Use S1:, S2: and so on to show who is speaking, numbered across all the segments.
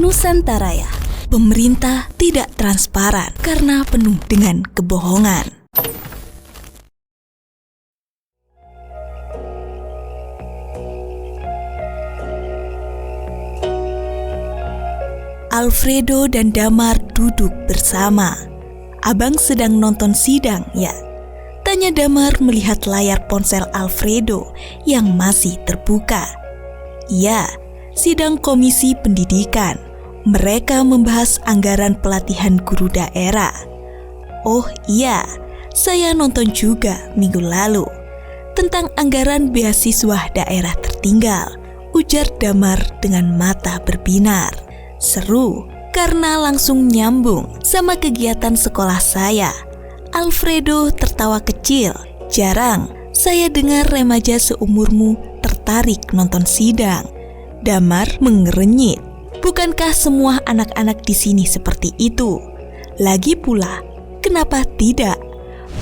S1: Nusantaraya, pemerintah tidak transparan karena penuh dengan kebohongan. Alfredo dan Damar duduk bersama. "Abang sedang nonton sidang, ya?" tanya Damar melihat layar ponsel Alfredo yang masih terbuka. "Iya, sidang komisi pendidikan. Mereka membahas anggaran pelatihan guru daerah." "Oh iya, saya nonton juga minggu lalu. Tentang anggaran beasiswa daerah tertinggal," ujar Damar dengan mata berbinar. "Seru, karena langsung nyambung sama kegiatan sekolah saya." Alfredo tertawa kecil. "Jarang saya dengar remaja seumurmu tertarik nonton sidang." Damar mengerenyit. "Bukankah semua anak-anak di sini seperti itu? Lagi pula, kenapa tidak?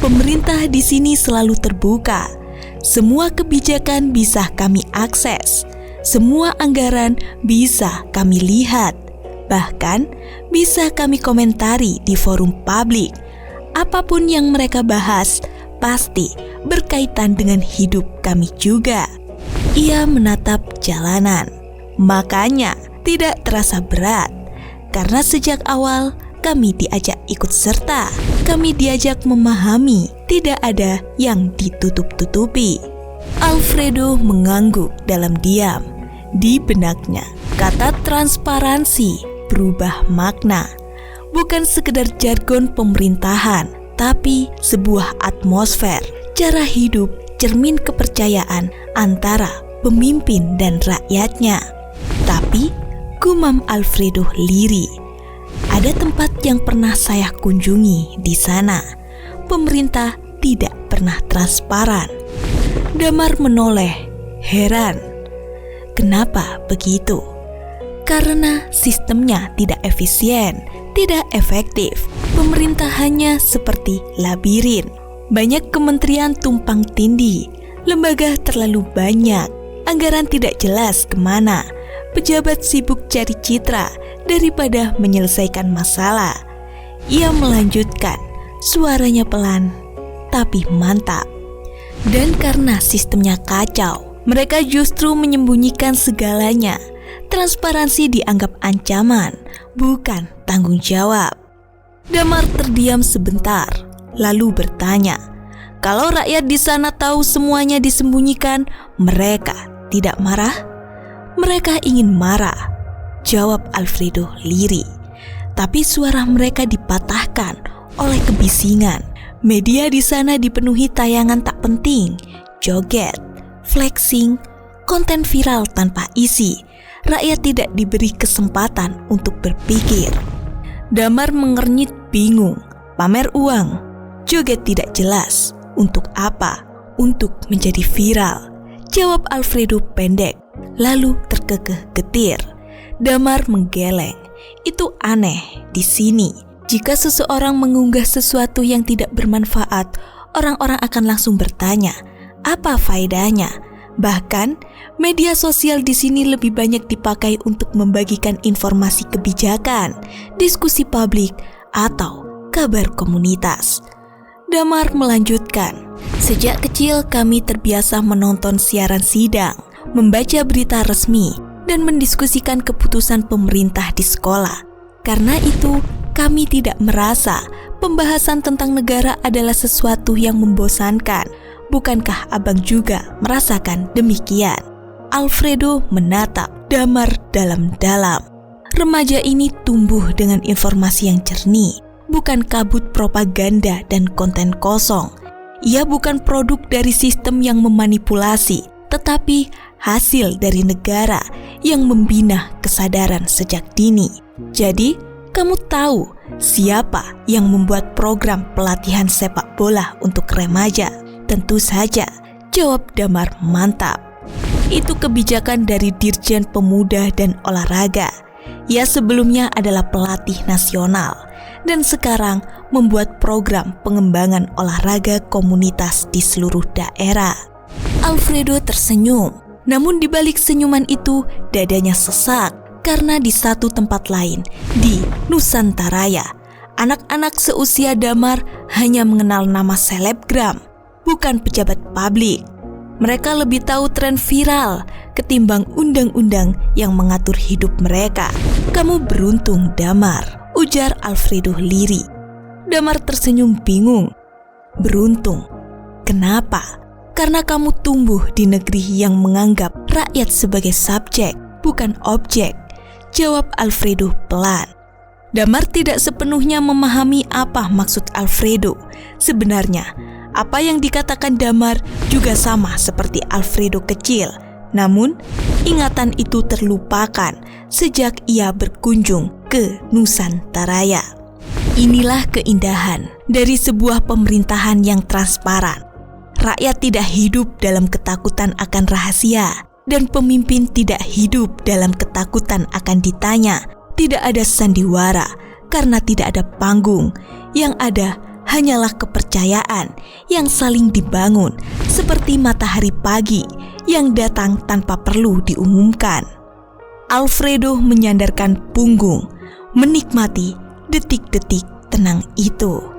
S1: Pemerintah di sini selalu terbuka. Semua kebijakan bisa kami akses. Semua anggaran bisa kami lihat. Bahkan bisa kami komentari di forum publik. Apapun yang mereka bahas pasti berkaitan dengan hidup kami juga." Ia menatap jalanan. "Makanya tidak terasa berat, karena sejak awal kami diajak ikut serta. Kami diajak memahami, tidak ada yang ditutup-tutupi." Alfredo mengangguk dalam diam. Di benaknya, kata transparansi berubah makna. Bukan sekedar jargon pemerintahan, tapi sebuah atmosfer, cara hidup, cermin kepercayaan antara pemimpin dan rakyatnya. "Tapi," gumam Alfredo lirih, "ada tempat yang pernah saya kunjungi di sana. Pemerintah tidak pernah transparan." Damar menoleh, heran. "Kenapa begitu?" "Karena sistemnya tidak efisien, tidak efektif. Pemerintah hanya seperti labirin. Banyak kementerian tumpang tindih, lembaga terlalu banyak, anggaran tidak jelas kemana, pejabat sibuk cari citra daripada menyelesaikan masalah." Ia melanjutkan, suaranya pelan tapi mantap. "Dan karena sistemnya kacau, mereka justru menyembunyikan segalanya. Transparansi dianggap ancaman, bukan tanggung jawab." Damar terdiam sebentar, lalu bertanya, "Kalau rakyat di sana tahu semuanya disembunyikan, mereka tidak marah?" "Mereka ingin marah," jawab Alfredo lirih. "Tapi suara mereka dipatahkan oleh kebisingan. Media di sana dipenuhi tayangan tak penting, joget, flexing, konten viral tanpa isi. Rakyat tidak diberi kesempatan untuk berpikir." Damar mengernyit bingung. Pamer uang, joget tidak jelas. Untuk apa? Untuk menjadi viral, jawab Alfredo pendek, lalu terkekeh getir. Damar menggeleng. "Itu aneh di sini. Jika seseorang mengunggah sesuatu yang tidak bermanfaat, orang-orang akan langsung bertanya, apa faedahnya? Bahkan, media sosial di sini lebih banyak dipakai untuk membagikan informasi kebijakan, diskusi publik, atau kabar komunitas." Damar melanjutkan, "Sejak kecil kami terbiasa menonton siaran sidang, membaca berita resmi, dan mendiskusikan keputusan pemerintah di sekolah. Karena itu, kami tidak merasa pembahasan tentang negara adalah sesuatu yang membosankan. Bukankah abang juga merasakan demikian?" Alfredo menatap Damar dalam-dalam. Remaja ini tumbuh dengan informasi yang jernih, bukan kabut propaganda dan konten kosong. Ia bukan produk dari sistem yang memanipulasi, tetapi hasil dari negara yang membina kesadaran sejak dini. "Jadi, kamu tahu siapa yang membuat program pelatihan sepak bola untuk remaja?" "Tentu saja," jawab Damar mantap. "Itu kebijakan dari Dirjen Pemuda dan Olahraga. Ia sebelumnya adalah pelatih nasional dan sekarang membuat program pengembangan olahraga komunitas di seluruh daerah." Alfredo tersenyum, namun di balik senyuman itu dadanya sesak Karena di satu tempat lain, di Nusantaraya, anak-anak seusia Damar hanya mengenal nama selebgram, bukan pejabat publik. Mereka lebih tahu tren viral ketimbang undang-undang yang mengatur hidup mereka. Kamu beruntung, Damar, ujar Alfredo lirih. Damar tersenyum bingung. Beruntung? Kenapa? Karena kamu tumbuh di negeri yang menganggap rakyat sebagai subjek, bukan objek, jawab Alfredo pelan. Damar tidak sepenuhnya memahami apa maksud Alfredo. Sebenarnya, apa yang dikatakan Damar juga sama seperti Alfredo kecil. Namun, ingatan itu terlupakan sejak ia berkunjung ke Nusantaraya. Inilah keindahan dari sebuah pemerintahan yang transparan. Rakyat tidak hidup dalam ketakutan akan rahasia, dan pemimpin tidak hidup dalam ketakutan akan ditanya. Tidak ada sandiwara karena tidak ada panggung. Yang ada hanyalah kepercayaan yang saling dibangun seperti matahari pagi yang datang tanpa perlu diumumkan. Alfredo menyandarkan punggung, menikmati detik-detik tenang itu.